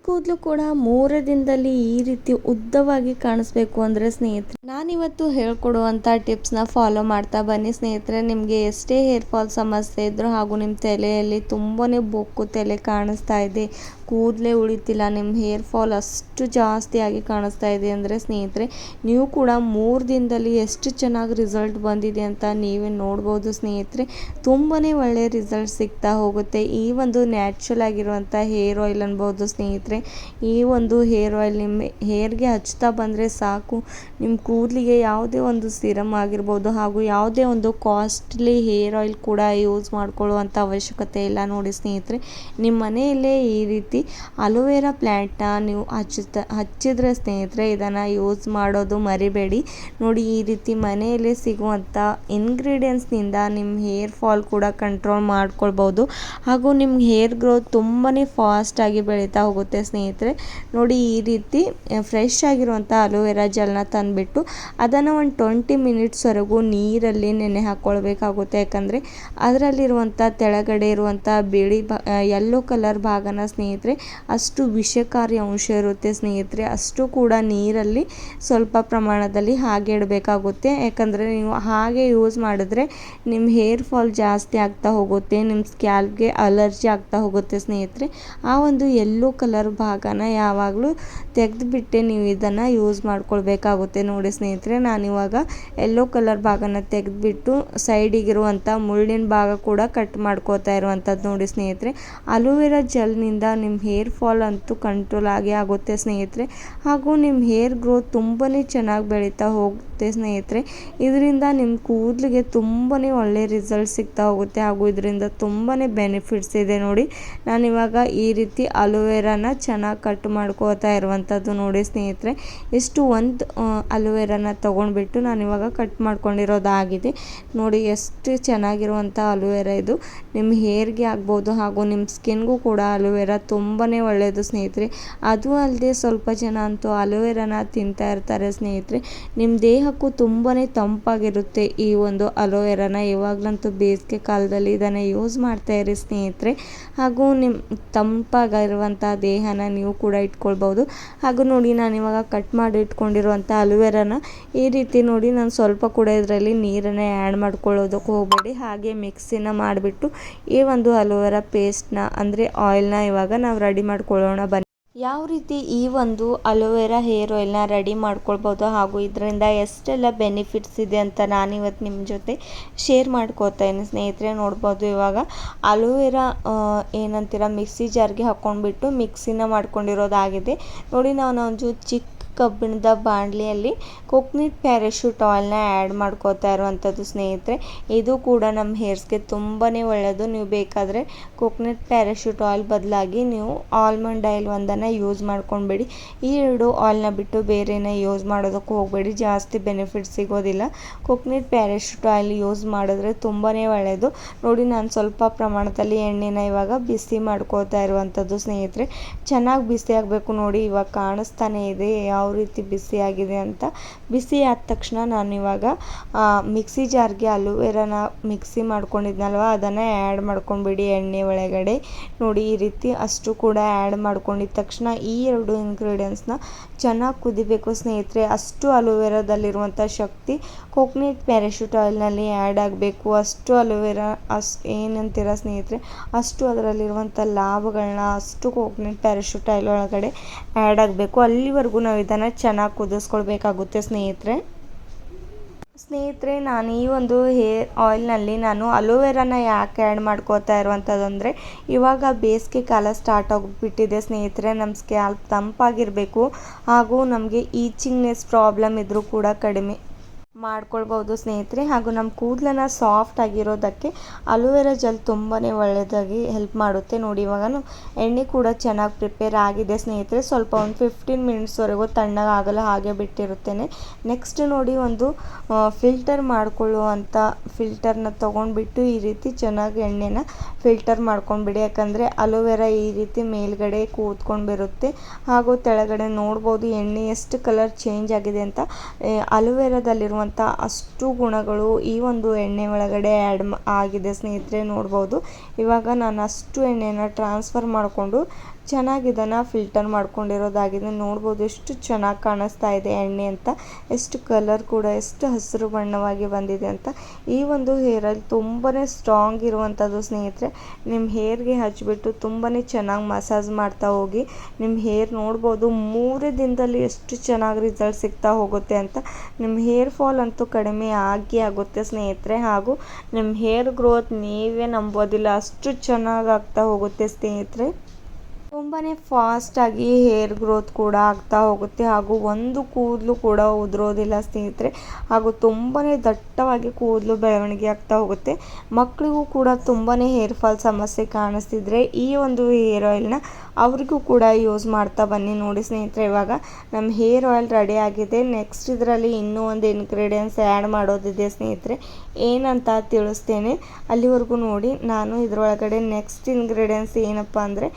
ಕೂದಲು ಕೂಡ 3 ದಿನದಲ್ಲಿ ಈ ರೀತಿ ಉದ್ದವಾಗಿ ಕಾಣಿಸ್ಬೇಕು ಅಂದರೆ ಸ್ನೇಹಿತರೆ, ನಾನಿವತ್ತು ಹೇಳ್ಕೊಡುವಂಥ ಟಿಪ್ಸ್ನ ಫಾಲೋ ಮಾಡ್ತಾ ಬನ್ನಿ ಸ್ನೇಹಿತರೆ. ನಿಮಗೆ ಎಷ್ಟೇ ಹೇರ್ ಫಾಲ್ ಸಮಸ್ಯೆ ಇದ್ದರೂ ಹಾಗೂ ನಿಮ್ಮ ತಲೆಯಲ್ಲಿ ತುಂಬಾ ಬೊಕ್ಕು ತಲೆ ಕಾಣಿಸ್ತಾ ಇದೆ, ಕೂದಲೇ ಉಳಿತಿಲ್ಲ, ನಿಮ್ಮ ಹೇರ್ ಫಾಲ್ ಅಷ್ಟು ಜಾಸ್ತಿಯಾಗಿ ಕಾಣಿಸ್ತಾ ಇದೆ ಅಂದರೆ ಸ್ನೇಹಿತರೆ, ನೀವು ಕೂಡ 3 ದಿನದಲ್ಲಿ ಎಷ್ಟು ಚೆನ್ನಾಗಿ ರಿಸಲ್ಟ್ ಬಂದಿದೆ ಅಂತ ನೀವೇ ನೋಡ್ಬೋದು ಸ್ನೇಹಿತರೆ. ತುಂಬಾ ಒಳ್ಳೆಯ ರಿಸಲ್ಟ್ ಸಿಗ್ತಾ ಹೋಗುತ್ತೆ. ಈ ಒಂದು ನ್ಯಾಚುರಲ್ ಆಗಿರುವಂಥ ಹೇರ್ ಆಯಿಲ್ ಅನ್ಬೋದು ಸ್ನೇಹಿತರೆ. ಈ ಒಂದು ಹೇರ್ ಆಯಿಲ್ ನಿಮ್ಮ ಹೇರ್ಗೆ ಹಚ್ತಾ ಬಂದರೆ ಸಾಕು, ನಿಮ್ಮ ಕೂದಲಿಗೆ ಯಾವುದೇ ಒಂದು ಸಿರಮ್ ಆಗಿರ್ಬೋದು ಹಾಗೂ ಯಾವುದೇ ಒಂದು ಕಾಸ್ಟ್ಲಿ ಹೇರ್ ಆಯಿಲ್ ಕೂಡ ಯೂಸ್ ಮಾಡ್ಕೊಳ್ಳುವಂಥ ಅವಶ್ಯಕತೆ ಇಲ್ಲ. ನೋಡಿ ಸ್ನೇಹಿತರೆ, ನಿಮ್ಮ ಮನೆಯಲ್ಲೇ ಈ ರೀತಿ ಅಲೋವೆರಾ ಪ್ಲ್ಯಾಂಟ್ನ ನೀವು ಹಚ್ಚಿದ್ರೆ ಸ್ನೇಹಿತರೆ, ಇದನ್ನು ಯೂಸ್ ಮಾಡೋದು ಮರಿಬೇಡಿ. ನೋಡಿ, ಈ ರೀತಿ ಮನೆಯಲ್ಲೇ ಸಿಗುವಂಥ ಇಂಗ್ರೀಡಿಯೆಂಟ್ಸ್ನಿಂದ ನಿಮ್ಮ ಹೇರ್ ಫಾಲ್ ಕೂಡ ಕಂಟ್ರೋಲ್ ಮಾಡ್ಕೊಳ್ಬೋದು ಹಾಗೂ ನಿಮ್ಮ ಹೇರ್ ಗ್ರೋತ್ ತುಂಬಾ ಫಾಸ್ಟಾಗಿ ಬೆಳೀತಾ ಹೋಗುತ್ತೆ ಸ್ನೇಹಿತರೆ. ನೋಡಿ, ಈ ರೀತಿ ಫ್ರೆಶ್ ಆಗಿರುವಂಥ ಅಲೋವೆರಾ ಜೆಲ್ನ ತಂದುಬಿಟ್ಟು ಅದನ್ನು ಒಂದು 20 ಮಿನಿಟ್ಸ್ವರೆಗೂ ನೀರಲ್ಲಿ ನೆನೆ ಹಾಕ್ಕೊಳ್ಬೇಕಾಗುತ್ತೆ. ಯಾಕಂದರೆ ಅದರಲ್ಲಿರುವಂಥ ತೆಳಗಡೆ ಇರುವಂಥ ಬಿಳಿ ಯೆಲ್ಲೋ ಕಲರ್ ಭಾಗನ ಸ್ನೇಹಿತರೆ ಅಷ್ಟು ವಿಷಕಾರಿ ಅಂಶ ಇರುತ್ತೆ ಸ್ನೇಹಿತರೆ. ಅಷ್ಟು ಕೂಡ ನೀರಲ್ಲಿ ಸ್ವಲ್ಪ ಪ್ರಮಾಣದಲ್ಲಿ ಹಾಗೆ ಇಡಬೇಕಾಗುತ್ತೆ. ಯಾಕಂದರೆ ನೀವು ಹಾಗೆ ಯೂಸ್ ಮಾಡಿದ್ರೆ ನಿಮ್ಮ ಹೇರ್ ಫಾಲ್ ಜಾಸ್ತಿ ಆಗ್ತಾ ಹೋಗುತ್ತೆ, ನಿಮ್ಮ ಸ್ಕ್ಯಾಲ್ಪ್ಗೆ ಅಲರ್ಜಿ ಆಗ್ತಾ ಹೋಗುತ್ತೆ ಸ್ನೇಹಿತರೆ. ಆ ಒಂದು ಯೆಲ್ಲೋ ಕಲರ್ ಭಾಗನ ಯಾವಾಗಲೂ ತೆಗೆದುಬಿಟ್ಟೆ ನೀವು ಇದನ್ನು ಯೂಸ್ ಮಾಡ್ಕೊಳ್ಬೇಕಾಗುತ್ತೆ. ನೋಡಿ ಸ್ನೇಹಿತರೆ, ನಾನಿವಾಗ ಯೆಲ್ಲೋ ಕಲರ್ ಭಾಗನ ತೆಗೆದುಬಿಟ್ಟು ಸೈಡಿಗಿರುವಂಥ ಮುಳ್ಳಿನ ಭಾಗ ಕೂಡ ಕಟ್ ಮಾಡ್ಕೋತಾ ಇರುವಂಥದ್ದು. ನೋಡಿ ಸ್ನೇಹಿತರೆ, ಅಲೋವೆರಾ ಜೆಲ್ನಿಂದ ನಿಮ್ಮ ಹೇರ್ ಫಾಲ್ ಅಂತೂ ಕಂಟ್ರೋಲ್ ಆಗೇ ಆಗುತ್ತೆ ಸ್ನೇಹಿತರೆ. ಹಾಗೂ ನಿಮ್ಮ ಹೇರ್ ಗ್ರೋತ್ ತುಂಬಾ ಚೆನ್ನಾಗಿ ಬೆಳೀತಾ ಹೋಗುತ್ತೆ ಸ್ನೇಹಿತರೆ. ಇದರಿಂದ ನಿಮ್ಮ ಕೂದಲಿಗೆ ತುಂಬಾ ಒಳ್ಳೆಯ ರಿಸಲ್ಟ್ ಸಿಗ್ತಾ ಹೋಗುತ್ತೆ ಹಾಗೂ ಇದರಿಂದ ತುಂಬಾ ಬೆನಿಫಿಟ್ಸ್ ಇದೆ. ನೋಡಿ, ನಾನಿವಾಗ ಈ ರೀತಿ ಅಲೋವೆರಾನ ಚೆನ್ನಾಗಿ ಕಟ್ ಮಾಡ್ಕೋತಾ ಇರುವಂಥದ್ದು. ನೋಡಿ ಸ್ನೇಹಿತರೆ, ಒಂದು ಅಲೋವೆರಾನ ತೊಗೊಂಡ್ಬಿಟ್ಟು ನಾನಿವಾಗ ಕಟ್ ಮಾಡ್ಕೊಂಡಿರೋದಾಗಿದೆ. ನೋಡಿ, ಎಷ್ಟು ಚೆನ್ನಾಗಿರುವಂಥ ಅಲೋವೆರಾ ಇದು. ನಿಮ್ಮ ಹೇರ್ಗೆ ಆಗ್ಬೋದು ಹಾಗೂ ನಿಮ್ಮ ಸ್ಕಿನ್ಗೂ ಕೂಡ ಅಲೋವೆರಾ ತುಂಬಾ ಒಳ್ಳೆಯದು ಸ್ನೇಹಿತರೆ. ಅದು ಅಲ್ಲದೆ ಸ್ವಲ್ಪ ಜನ ಅಂತೂ ಅಲೋವೆರಾನ ತಿಂತಾ ಇರ್ತಾರೆ ಸ್ನೇಹಿತರೆ. ನಿಮ್ಮ ದೇಹಕ್ಕೂ ತುಂಬಾ ತಂಪಾಗಿರುತ್ತೆ ಈ ಒಂದು ಅಲೋವೆರಾನ. ಇವಾಗಲಂತೂ ಬೇಸಿಗೆ ಕಾಲದಲ್ಲಿ ಇದನ್ನು ಯೂಸ್ ಮಾಡ್ತಾ ಇರಿ ಸ್ನೇಹಿತರೆ. ಹಾಗೂ ನಿಮ್ಮ ತಂಪಾಗಿರುವಂಥ ದೇಹನ ನೀವು ಕೂಡ ಇಟ್ಕೊಳ್ಬೋದು. ಹಾಗೂ ನೋಡಿ, ನಾನಿವಾಗ ಕಟ್ ಮಾಡಿ ಇಟ್ಕೊಂಡಿರುವಂಥ ಅಲೋವೆರಾನ ಈ ರೀತಿ ನೋಡಿ, ನಾನು ಸ್ವಲ್ಪ ಕೂಡ ಇದರಲ್ಲಿ ನೀರನ್ನು ಆ್ಯಡ್ ಮಾಡ್ಕೊಳ್ಳೋದಕ್ಕೆ ಹೋಗಬೇಡಿ. ಹಾಗೆ ಮಿಕ್ಸಿನ ಮಾಡಿಬಿಟ್ಟು ಈ ಒಂದು ಅಲೋವೆರಾ ಪೇಸ್ಟ್ನ ಅಂದರೆ ಆಯಿಲ್ನ ಇವಾಗ ನಾವು ರೆಡಿ ಮಾಡ್ಕೊಳ್ಳೋಣ ಬನ್ನಿ. ಯಾವ ರೀತಿ ಈ ಒಂದು ಅಲೋವೆರಾ ಹೇರ್ ಆಯಿಲ್ನ ರೆಡಿ ಮಾಡ್ಕೊಳ್ಬೋದು ಹಾಗೂ ಇದರಿಂದ ಎಷ್ಟೆಲ್ಲ ಬೆನಿಫಿಟ್ಸ್ ಇದೆ ಅಂತ ನಾನಿವತ್ತು ನಿಮ್ಮ ಜೊತೆ ಶೇರ್ ಮಾಡ್ಕೋತಾ ಇದ್ದೀನಿ ಸ್ನೇಹಿತರೆ. ನೋಡ್ಬೋದು, ಇವಾಗ ಅಲೋವೆರಾ ಏನಂತೀರ ಮಿಕ್ಸಿ ಜಾರ್ಗೆ ಹಾಕ್ಕೊಂಡ್ಬಿಟ್ಟು ಮಿಕ್ಸಿನ ಮಾಡ್ಕೊಂಡಿರೋದಾಗಿದೆ. ನೋಡಿ, ನಾನು ಒಂದು ಚಿಕ್ಕ ಕಬ್ಬಿಣದ ಬಾಣಲಿಯಲ್ಲಿ ಕೋಕೋನಟ್ ಪ್ಯಾರಾಶೂಟ್ ಆಯಿಲ್ನ ಆ್ಯಡ್ ಮಾಡ್ಕೋತಾ ಇರುವಂಥದ್ದು ಸ್ನೇಹಿತರೆ. ಇದು ಕೂಡ ನಮ್ಮ ಹೇರ್ಸ್ಗೆ ತುಂಬಾ ಒಳ್ಳೆಯದು. ನೀವು ಬೇಕಾದರೆ ಕೋಕೋನಟ್ ಪ್ಯಾರಾಶೂಟ್ ಆಯಿಲ್ ಬದಲಾಗಿ ನೀವು ಆಲ್ಮಂಡ್ ಆಯಿಲ್ ಒಂದನ್ನು ಯೂಸ್ ಮಾಡ್ಕೊಳ್ಬೇಡಿ. ಈ 2 ಆಯಿಲ್ನ ಬಿಟ್ಟು ಬೇರೆನೇ ಯೂಸ್ ಮಾಡೋದಕ್ಕೆ ಹೋಗಬೇಡಿ, ಜಾಸ್ತಿ ಬೆನಿಫಿಟ್ ಸಿಗೋದಿಲ್ಲ. ಕೋಕೋನಟ್ ಪ್ಯಾರಾಶೂಟ್ ಆಯಿಲ್ ಯೂಸ್ ಮಾಡಿದ್ರೆ ತುಂಬಾ ಒಳ್ಳೆಯದು. ನೋಡಿ, ನಾನು ಸ್ವಲ್ಪ ಪ್ರಮಾಣದಲ್ಲಿ ಎಣ್ಣೆನ ಇವಾಗ ಬಿಸಿ ಮಾಡ್ಕೋತಾ ಇರುವಂಥದ್ದು ಸ್ನೇಹಿತರೆ. ಚೆನ್ನಾಗಿ ಬಿಸಿ ಆಗಬೇಕು. ನೋಡಿ, ಇವಾಗ ಕಾಣಿಸ್ತಾನೆ ಇದೆ ಯಾವ ರೀತಿ ಬಿಸಿ ಆಗಿದೆ ಅಂತ. ಬಿಸಿ ಆದ ತಕ್ಷಣ ನಾನು ಇವಾಗ ಮಿಕ್ಸಿ ಜಾರ್ಗೆ ಅಲೋವೆರಾನ ಮಿಕ್ಸಿ ಮಾಡ್ಕೊಂಡಿದ್ನಲ್ವ ಅದನ್ನು ಆ್ಯಡ್ ಮಾಡ್ಕೊಂಡ್ಬಿಡಿ ಎಣ್ಣೆ ಒಳಗಡೆ. ನೋಡಿ, ಈ ರೀತಿ ಅಷ್ಟು ಕೂಡ ಆ್ಯಡ್ ಮಾಡ್ಕೊಂಡಿದ್ದ ತಕ್ಷಣ ಈ 2 ಇಂಗ್ರೀಡಿಯೆಂಟ್ಸ್ನ ಚೆನ್ನಾಗಿ ಕುದಿಬೇಕು ಸ್ನೇಹಿತರೆ. ಅಷ್ಟು ಅಲೋವೆರಾದಲ್ಲಿರುವಂಥ ಶಕ್ತಿ ಕೋಕೋನಟ್ ಪ್ಯಾರಾಶೂಟ್ ಆಯಿಲ್ನಲ್ಲಿ ಆ್ಯಡ್ ಆಗಬೇಕು. ಅಷ್ಟು ಅಲೋವೆರಾ ಏನಂತೀರ ಸ್ನೇಹಿತರೆ, ಅಷ್ಟು ಅದರಲ್ಲಿರುವಂಥ ಲಾಭಗಳನ್ನ ಅಷ್ಟು ಕೋಕೋನಟ್ ಪ್ಯಾರಾಶೂಟ್ ಆಯಿಲ್ ಒಳಗಡೆ ಆ್ಯಡ್ ಆಗಬೇಕು. ಅಲ್ಲಿವರೆಗೂ ನಾವು ಇದನ್ನು ಚೆನ್ನಾಗಿ ಕುದಿಸ್ಕೊಳ್ಬೇಕಾಗುತ್ತೆ ಸ್ನೇಹಿತರೆ. ನಾನು ಈ ಒಂದು ಹೇರ್ ಆಯಿಲ್ನಲ್ಲಿ ನಾನು ಅಲೋವೆರಾನ ಯಾಕೆ ಆ್ಯಡ್ ಮಾಡ್ಕೋತಾ ಇರುವಂಥದ್ದು ಅಂದರೆ, ಇವಾಗ ಬೇಸಿಗೆ ಕಾಲ ಸ್ಟಾರ್ಟ್ ಆಗಿಬಿಟ್ಟಿದೆ ಸ್ನೇಹಿತರೆ. ನಮ್ಮ ಸ್ಕ್ಯಾಲ್ಪ್ ತಂಪಾಗಿರಬೇಕು ಹಾಗೂ ನಮಗೆ ಈಚಿಂಗ್ನೆಸ್ ಪ್ರಾಬ್ಲಮ್ ಇದ್ದರೂ ಕೂಡ ಕಡಿಮೆ ಮಾಡ್ಕೊಳ್ಬೋದು ಸ್ನೇಹಿತರೆ. ಹಾಗೂ ನಮ್ಮ ಕೂದಲನ್ನು ಸಾಫ್ಟ್ ಆಗಿರೋದಕ್ಕೆ ಅಲೋವೆರಾ ಜೆಲ್ ತುಂಬಾ ಒಳ್ಳೆಯದಾಗಿ ಹೆಲ್ಪ್ ಮಾಡುತ್ತೆ. ನೋಡಿ, ಇವಾಗ ಎಣ್ಣೆ ಕೂಡ ಚೆನ್ನಾಗಿ ಪ್ರಿಪೇರ್ ಆಗಿದೆ ಸ್ನೇಹಿತರೆ. ಸ್ವಲ್ಪ ಒಂದು 15 ಮಿನಿಟ್ಸ್ವರೆಗೂ ತಣ್ಣಗಾಗಲು ಹಾಗೆ ಬಿಟ್ಟಿರುತ್ತೇನೆ. ನೆಕ್ಸ್ಟ್ ನೋಡಿ, ಒಂದು ಫಿಲ್ಟರ್ ಮಾಡ್ಕೊಳ್ಳುವಂಥ ಫಿಲ್ಟರ್ನ ತೊಗೊಂಡ್ಬಿಟ್ಟು ಈ ರೀತಿ ಚೆನ್ನಾಗಿ ಎಣ್ಣೆನ ಫಿಲ್ಟರ್ ಮಾಡ್ಕೊಂಡ್ಬಿಡಿ. ಯಾಕಂದರೆ ಅಲೋವೆರಾ ಈ ರೀತಿ ಮೇಲ್ಗಡೆ ಕೂತ್ಕೊಂಡ್ಬಿರುತ್ತೆ ಹಾಗೂ ತೆಳಗಡೆ ನೋಡ್ಬೋದು ಎಣ್ಣೆ ಎಷ್ಟು ಕಲರ್ ಚೇಂಜ್ ಆಗಿದೆ ಅಂತ. ಅಲೋವೆರಾದಲ್ಲಿರುವಂಥ ಅಷ್ಟು ಗುಣಗಳು ಈ ಒಂದು ಎಣ್ಣೆ ಒಳಗಡೆ ಆ್ಯಡ್ ಆಗಿದೆ ಸ್ನೇಹಿತರೆ. ನೋಡ್ಬೋದು, ಇವಾಗ ನಾನು ಅಷ್ಟು ಎಣ್ಣೆನ ಟ್ರಾನ್ಸ್ಫರ್ ಮಾಡಿಕೊಂಡು ಚೆನ್ನಾಗಿ ಇದನ್ನು ಫಿಲ್ಟರ್ ಮಾಡ್ಕೊಂಡಿರೋದಾಗಿದೆ. ನೋಡ್ಬೋದು ಎಷ್ಟು ಚೆನ್ನಾಗಿ ಕಾಣಿಸ್ತಾ ಇದೆ ಎಣ್ಣೆ ಅಂತ, ಎಷ್ಟು ಕಲರ್ ಕೂಡ ಎಷ್ಟು ಹಸಿರು ಬಣ್ಣವಾಗಿ ಬಂದಿದೆ ಅಂತ. ಈ ಒಂದು ಹೇರ್ ಆಯಿಲ್ ತುಂಬಾ ಸ್ಟ್ರಾಂಗ್ ಇರುವಂಥದ್ದು ಸ್ನೇಹಿತರೆ. ನಿಮ್ಮ ಹೇರ್ಗೆ ಹಚ್ಚಿಬಿಟ್ಟು ತುಂಬಾ ಚೆನ್ನಾಗಿ ಮಸಾಜ್ ಮಾಡ್ತಾ ಹೋಗಿ. ನಿಮ್ಮ ಹೇರ್ ನೋಡ್ಬೋದು 3 ದಿನದಲ್ಲಿ ಎಷ್ಟು ಚೆನ್ನಾಗಿ ರಿಸಲ್ಟ್ ಸಿಗ್ತಾ ಹೋಗುತ್ತೆ ಅಂತ. ನಿಮ್ಮ ಹೇರ್ ಫಾಲ್ ಅಂತೂ ಕಡಿಮೆ ಆಗುತ್ತೆ ಸ್ನೇಹಿತರೆ. ಹಾಗೂ ನಿಮ್ಮ ಹೇರ್ ಗ್ರೋತ್ ನೀವೇ ನಂಬೋದಿಲ್ಲ, ಅಷ್ಟು ಚೆನ್ನಾಗಿ ಆಗ್ತಾ ಹೋಗುತ್ತೆ ಸ್ನೇಹಿತರೆ. ತುಂಬಾ ಫಾಸ್ಟಾಗಿ ಹೇರ್ ಗ್ರೋತ್ ಕೂಡ ಆಗ್ತಾ ಹೋಗುತ್ತೆ. ಹಾಗೂ ಒಂದು ಕೂದಲು ಕೂಡ ಉದುರೋದಿಲ್ಲ ಸ್ನೇಹಿತರೆ. ಹಾಗೂ ತುಂಬಾ ದಟ್ಟವಾಗಿ ಕೂದಲು ಬೆಳವಣಿಗೆ ಆಗ್ತಾ ಹೋಗುತ್ತೆ. ಮಕ್ಕಳಿಗೂ ಕೂಡ ತುಂಬಾ ಹೇರ್ ಫಾಲ್ ಸಮಸ್ಯೆ ಕಾಣಿಸ್ತಿದ್ರೆ ಈ ಒಂದು ಹೇರ್ ಆಯಿಲ್ನ ಅವ್ರಿಗೂ ಕೂಡ ಯೂಸ್ ಮಾಡ್ತಾ ಬನ್ನಿ. ನೋಡಿ ಸ್ನೇಹಿತರೆ, ಇವಾಗ ನಮ್ಮ ಹೇರ್ ಆಯಿಲ್ ರೆಡಿ ಆಗಿದೆ. ನೆಕ್ಸ್ಟ್ ಇದರಲ್ಲಿ ಇನ್ನೂ ಒಂದು ಇಂಗ್ರೀಡಿಯೆಂಟ್ಸ್ ಆ್ಯಡ್ ಮಾಡೋದಿದೆ ಸ್ನೇಹಿತರೆ, ಏನಂತ ತಿಳಿಸ್ತೇನೆ. ಅಲ್ಲಿವರೆಗೂ ನೋಡಿ. ನಾನು ಇದರೊಳಗಡೆ ನೆಕ್ಸ್ಟ್ ಇಂಗ್ರೀಡಿಯೆಂಟ್ಸ್ ಏನಪ್ಪ ಅಂದರೆ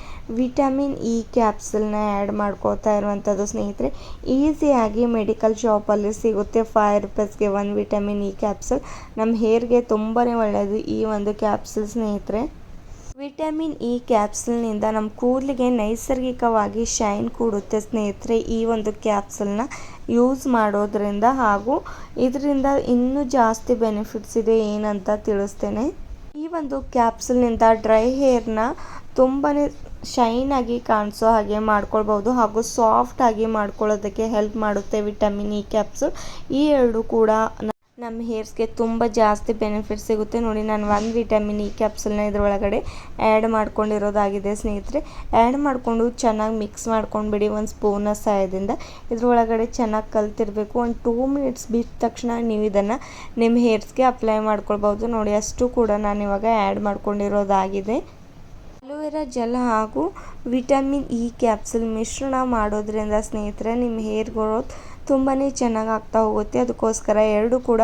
ವಿಟಮಿನ್ ಇ ಕ್ಯಾಪ್ಸೂಲ್ನ ಆ್ಯಡ್ ಮಾಡ್ಕೋತಾ ಇರುವಂಥದ್ದು ಸ್ನೇಹಿತರೆ. ಈಸಿಯಾಗಿ ಮೆಡಿಕಲ್ ಶಾಪಲ್ಲಿ ಸಿಗುತ್ತೆ. 5 ರೂಪೀಸ್ಗೆ 1 ವಿಟಮಿನ್ ಇ ಕ್ಯಾಪ್ಸೂಲ್. ನಮ್ಮ ಹೇರ್ಗೆ ತುಂಬಾ ಒಳ್ಳೆಯದು ಈ ಒಂದು ಕ್ಯಾಪ್ಸೂಲ್ ಸ್ನೇಹಿತರೆ. ವಿಟಮಿನ್ ಇ ಕ್ಯಾಪ್ಸೂಲ್ನಿಂದ ನಮ್ಮ ಕೂದಲಿಗೆ ನೈಸರ್ಗಿಕವಾಗಿ ಶೈನ್ ಕೊಡುತ್ತೆ ಸ್ನೇಹಿತರೆ ಈ ಒಂದು ಕ್ಯಾಪ್ಸೂಲ್ನ ಯೂಸ್ ಮಾಡೋದ್ರಿಂದ. ಹಾಗೂ ಇದರಿಂದ ಇನ್ನೂ ಜಾಸ್ತಿ ಬೆನಿಫಿಟ್ಸ್ ಇದೆ, ಏನಂತ ತಿಳಿಸ್ತೇನೆ. ಈ ಒಂದು ಕ್ಯಾಪ್ಸೂಲ್ನಿಂದ ಡ್ರೈ ಹೇರ್ನ ತುಂಬಾ ಶೈನಾಗಿ ಕಾಣಿಸೋ ಹಾಗೆ ಮಾಡ್ಕೊಳ್ಬೋದು. ಹಾಗೂ ಸಾಫ್ಟಾಗಿ ಮಾಡ್ಕೊಳ್ಳೋದಕ್ಕೆ ಹೆಲ್ಪ್ ಮಾಡುತ್ತೆ ವಿಟಮಿನ್ ಇ ಕ್ಯಾಪ್ಸೂಲ್. ಈ ಎರಡು ಕೂಡ ನಮ್ಮ ಹೇರ್ಸ್ಗೆ ತುಂಬ ಜಾಸ್ತಿ ಬೆನಿಫಿಟ್ ಸಿಗುತ್ತೆ. ನೋಡಿ, ನಾನು 1 ವಿಟಮಿನ್ ಇ ಕ್ಯಾಪ್ಸೂಲ್ನ ಇದರೊಳಗಡೆ ಆ್ಯಡ್ ಮಾಡ್ಕೊಂಡಿರೋದಾಗಿದೆ ಸ್ನೇಹಿತರೆ. ಆ್ಯಡ್ ಮಾಡಿಕೊಂಡು ಚೆನ್ನಾಗಿ ಮಿಕ್ಸ್ ಮಾಡ್ಕೊಂಡ್ಬಿಡಿ ಒಂದು ಸ್ಪೂನ್ನ ಸಹಾಯದಿಂದ. ಇದರೊಳಗಡೆ ಚೆನ್ನಾಗಿ ಕಲ್ತಿರಬೇಕು. ಒಂದು 2 ಮಿನಿಟ್ಸ್ ಬಿಟ್ಟ ತಕ್ಷಣ ನೀವು ಇದನ್ನು ನಿಮ್ಮ ಹೇರ್ಸ್ಗೆ ಅಪ್ಲೈ ಮಾಡ್ಕೊಳ್ಬೋದು. ನೋಡಿ, ಅಷ್ಟು ಕೂಡ ನಾನು ಇವಾಗ ಆ್ಯಡ್ ಮಾಡ್ಕೊಂಡಿರೋದಾಗಿದೆ. ಅಲೋವೆರಾ ಜೆಲ್ ಹಾಗೂ ವಿಟಮಿನ್ ಇ ಕ್ಯಾಪ್ಸೂಲ್ ಮಿಶ್ರಣ ಮಾಡೋದ್ರಿಂದ ಸ್ನೇಹಿತರೆ ನಿಮ್ಮ ಹೇರ್ ಗ್ರೋತ್ ತುಂಬಾ ಚೆನ್ನಾಗಿ ಆಗ್ತಾ ಹೋಗುತ್ತೆ. ಅದಕ್ಕೋಸ್ಕರ ಎರಡು ಕೂಡ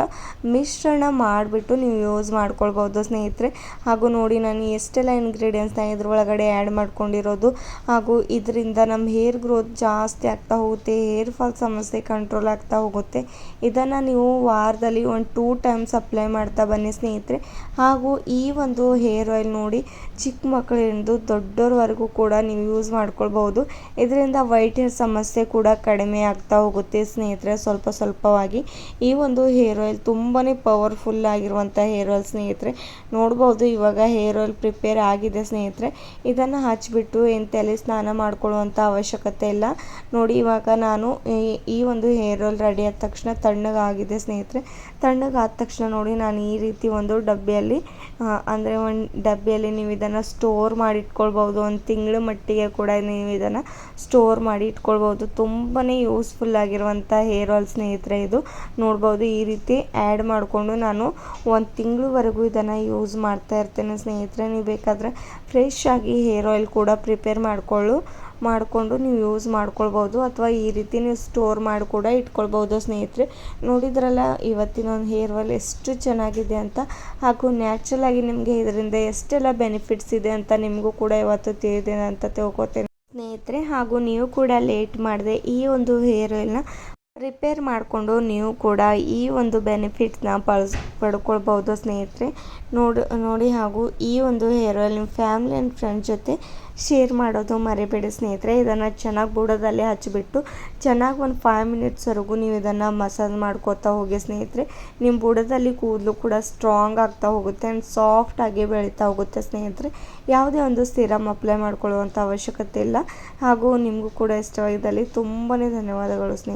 ಮಿಶ್ರಣ ಮಾಡಿಬಿಟ್ಟು ನೀವು ಯೂಸ್ ಮಾಡ್ಕೊಳ್ಬೋದು ಸ್ನೇಹಿತರೆ. ಹಾಗೂ ನೋಡಿ, ನಾನು ಎಷ್ಟೆಲ್ಲ ಇಂಗ್ರೀಡಿಯೆಂಟ್ಸ್ನ ಇದ್ರೊಳಗಡೆ ಆ್ಯಡ್ ಮಾಡ್ಕೊಂಡಿರೋದು. ಹಾಗೂ ಇದರಿಂದ ನಮ್ಮ ಹೇರ್ ಗ್ರೋತ್ ಜಾಸ್ತಿ ಆಗ್ತಾ ಹೋಗುತ್ತೆ. ಹೇರ್ ಫಾಲ್ ಸಮಸ್ಯೆ ಕಂಟ್ರೋಲ್ ಆಗ್ತಾ ಹೋಗುತ್ತೆ. ಇದನ್ನು ನೀವು ವಾರದಲ್ಲಿ ಒಂದು 2 ಟೈಮ್ಸ್ ಅಪ್ಲೈ ಮಾಡ್ತಾ ಬನ್ನಿ ಸ್ನೇಹಿತರೆ. ಹಾಗೂ ಈ ಒಂದು ಹೇರ್ ಆಯಿಲ್ ನೋಡಿ, ಚಿಕ್ಕ ಮಕ್ಕಳಿಂದ ದೊಡ್ಡೋರ್ವರೆಗೂ ಕೂಡ ನೀವು ಯೂಸ್ ಮಾಡ್ಕೊಳ್ಬೋದು. ಇದರಿಂದ ವೈಟ್ ಹೇರ್ ಸಮಸ್ಯೆ ಕೂಡ ಕಡಿಮೆ ಆಗ್ತಾ ಹೋಗುತ್ತೆ ಸ್ನೇಹಿತರೆ, ಸ್ವಲ್ಪ ಸ್ವಲ್ಪವಾಗಿ. ಈ ಒಂದು ಹೇರ್ ಆಯಿಲ್ ತುಂಬಾ ಪವರ್ಫುಲ್ ಆಗಿರುವಂಥ ಹೇರ್ ಆಯಿಲ್ ಸ್ನೇಹಿತರೆ. ನೋಡ್ಬೋದು, ಇವಾಗ ಹೇರ್ ಆಯಿಲ್ ಪ್ರಿಪೇರ್ ಆಗಿದೆ ಸ್ನೇಹಿತರೆ. ಇದನ್ನು ಹಚ್ಚಿಬಿಟ್ಟು ಏನು ತಲೆ ಸ್ನಾನ ಮಾಡ್ಕೊಳ್ಳುವಂಥ ಅವಶ್ಯಕತೆ ಇಲ್ಲ. ನೋಡಿ, ಇವಾಗ ನಾನು ಈ ಒಂದು ಹೇರ್ ಆಯಿಲ್ ರೆಡಿ ಆದ ತಕ್ಷಣ ತಣ್ಣಗಾಗಿದೆ ಸ್ನೇಹಿತರೆ. ತಣ್ಣಗಾದ ತಕ್ಷಣ ನೋಡಿ, ನಾನು ಈ ರೀತಿ ಒಂದು ಡಬ್ಬಿಯಲ್ಲಿ ಅಂದರೆ ಒಂದು ಡಬ್ಬಿಯಲ್ಲಿ ನೀವು ಇದನ್ನು ಸ್ಟೋರ್ ಮಾಡಿ ಇಟ್ಕೊಳ್ಬೋದು. ಒಂದು ತಿಂಗಳ ಮಟ್ಟಿಗೆ ಕೂಡ ನೀವು ಇದನ್ನು ಸ್ಟೋರ್ ಮಾಡಿ ಇಟ್ಕೊಳ್ಬೋದು. ತುಂಬಾ ಯೂಸ್ಫುಲ್ ಆಗಿರುವಂಥ ಹೇರ್ ಆಯಿಲ್ ಸ್ನೇಹಿತರೆ ಇದು. ನೋಡ್ಬೋದು, ಈ ರೀತಿ ಆ್ಯಡ್ ಮಾಡಿಕೊಂಡು ನಾನು 1 ತಿಂಗಳವರೆಗೂ ಇದನ್ನು ಯೂಸ್ ಮಾಡ್ತಾ ಇರ್ತೇನೆ ಸ್ನೇಹಿತರೆ. ನೀವು ಬೇಕಾದರೆ ಫ್ರೆಶ್ ಆಗಿ ಹೇರ್ ಆಯಿಲ್ ಕೂಡ ಪ್ರಿಪೇರ್ ಮಾಡಿಕೊಂಡು ನೀವು ಯೂಸ್ ಮಾಡ್ಕೊಳ್ಬೋದು. ಅಥವಾ ಈ ರೀತಿ ನೀವು ಸ್ಟೋರ್ ಮಾಡಿ ಕೂಡ ಇಟ್ಕೊಳ್ಬೋದು ಸ್ನೇಹಿತರೆ. ನೋಡಿದ್ರಲ್ಲ ಇವತ್ತಿನ ಒಂದು ಹೇರ್ ಆಯಿಲ್ ಎಷ್ಟು ಚೆನ್ನಾಗಿದೆ ಅಂತ. ಹಾಗೂ ನ್ಯಾಚುರಲ್ ಆಗಿ ನಿಮಗೆ ಇದರಿಂದ ಎಷ್ಟೆಲ್ಲ ಬೆನಿಫಿಟ್ಸ್ ಇದೆ ಅಂತ ನಿಮಗೂ ಕೂಡ ಇವತ್ತು ತಿಳಿದಿದೆ ಅಂತ ತಿಳ್ಕೊತೇನೆ ಸ್ನೇಹಿತರೆ. ಹಾಗೂ ನೀವು ಕೂಡ ಲೇಟ್ ಮಾಡದೆ ಈ ಒಂದು ಹೇರ್ ಆಯಿಲ್ನ ಪ್ರಿಪೇರ್ ಮಾಡಿಕೊಂಡು ನೀವು ಕೂಡ ಈ ಒಂದು ಬೆನಿಫಿಟ್ಸ್ನ ಪಡ್ಕೊಳ್ಬೋದು ಸ್ನೇಹಿತರೆ. ನೋಡಿ ಹಾಗೂ ಈ ಒಂದು ಹೇರ್ ಆಯಿಲ್ ನಿಮ್ಮ ಫ್ಯಾಮಿಲಿ ಆ್ಯಂಡ್ ಫ್ರೆಂಡ್ಸ್ ಜೊತೆ ಶೇರ್ ಮಾಡೋದು ಮರಿಬೇಡಿ ಸ್ನೇಹಿತರೆ. ಇದನ್ನು ಚೆನ್ನಾಗಿ ಬುಡದಲ್ಲಿ ಹಚ್ಚಿಬಿಟ್ಟು ಚೆನ್ನಾಗಿ ಒಂದು 5 ಮಿನಿಟ್ಸ್ವರೆಗೂ ನೀವು ಇದನ್ನು ಮಸಾಜ್ ಮಾಡ್ಕೋತಾ ಹೋಗಿ ಸ್ನೇಹಿತರೆ. ನಿಮ್ಮ ಬುಡದಲ್ಲಿ ಕೂದಲು ಕೂಡ ಸ್ಟ್ರಾಂಗ್ ಆಗ್ತಾ ಹೋಗುತ್ತೆ ಆ್ಯಂಡ್ ಸಾಫ್ಟಾಗಿ ಬೆಳೀತಾ ಹೋಗುತ್ತೆ ಸ್ನೇಹಿತರೆ. ಯಾವುದೇ ಒಂದು ಸಿರಮ್ ಅಪ್ಲೈ ಮಾಡ್ಕೊಳ್ಳುವಂಥ ಅವಶ್ಯಕತೆ ಇಲ್ಲ. ಹಾಗೂ ನಿಮಗೂ ಕೂಡ ಇಷ್ಟವಾಗಿದ್ದಲ್ಲಿ ತುಂಬಾ ಧನ್ಯವಾದಗಳು ಸ್ನೇಹಿತರೆ.